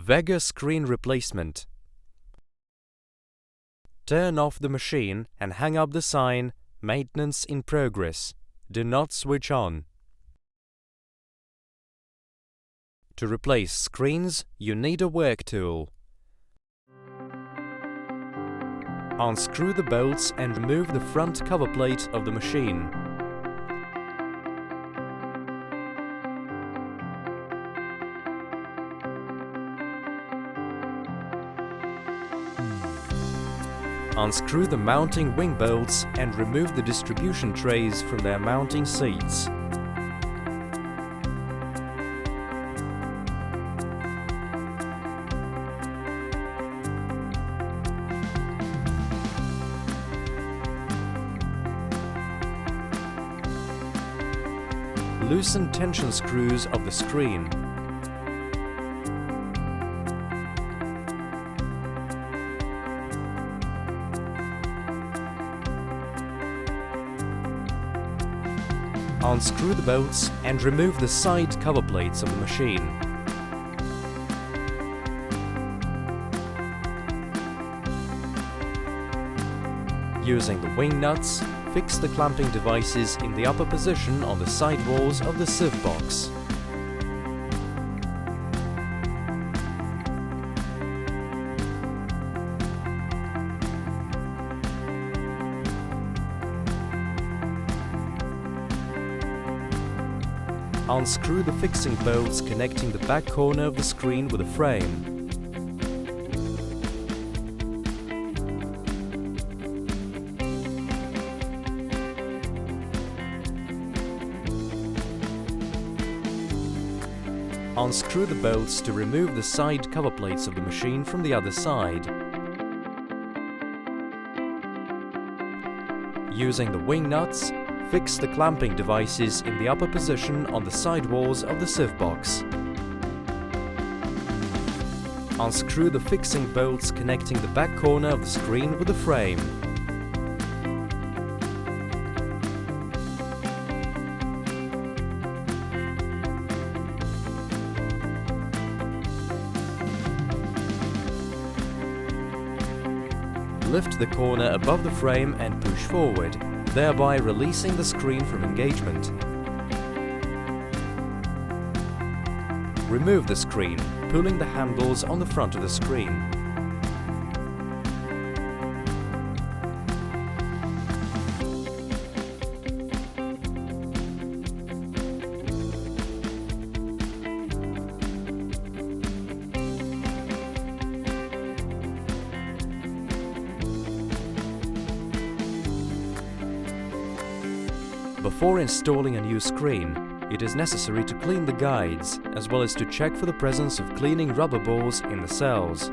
VEGA screen replacement. Turn off the machine and hang up the sign "Maintenance in progress". Do not switch on. To replace screens, you need a work tool. Unscrew the bolts and remove the front cover plate of the machine. Unscrew the mounting wing bolts and remove the distribution trays from their mounting seats. Loosen tension screws of the screen. Unscrew the bolts and remove the side cover plates of the machine. Using the wing nuts, fix the clamping devices in the upper position on the side walls of the sieve box. Unscrew the fixing bolts connecting the back corner of the screen with the frame. Unscrew the bolts to remove the side cover plates of the machine from the other side. Using the wing nuts, fix the clamping devices in the upper position on the side walls of the sieve box. Unscrew the fixing bolts connecting the back corner of the screen with the frame. Lift the corner above the frame and push forward, thereby releasing the screen from engagement. Remove the screen, pulling the handles on the front of the screen. Before installing a new screen, it is necessary to clean the guides, as well as to check for the presence of cleaning rubber balls in the cells.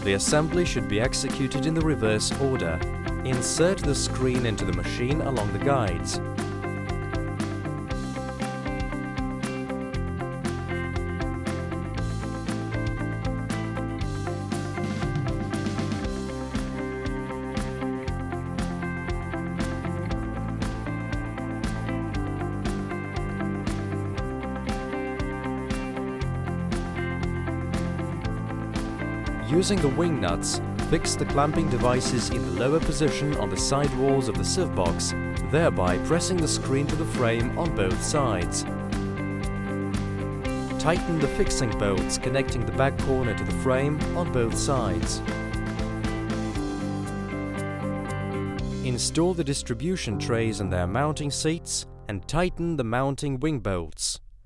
The assembly should be executed in the reverse order. Insert the screen into the machine along the guides. Using the wing nuts, fix the clamping devices in the lower position on the side walls of the sieve box, thereby pressing the screen to the frame on both sides. Tighten the fixing bolts connecting the back corner to the frame on both sides. Install the distribution trays and their mounting seats and tighten the mounting wing bolts.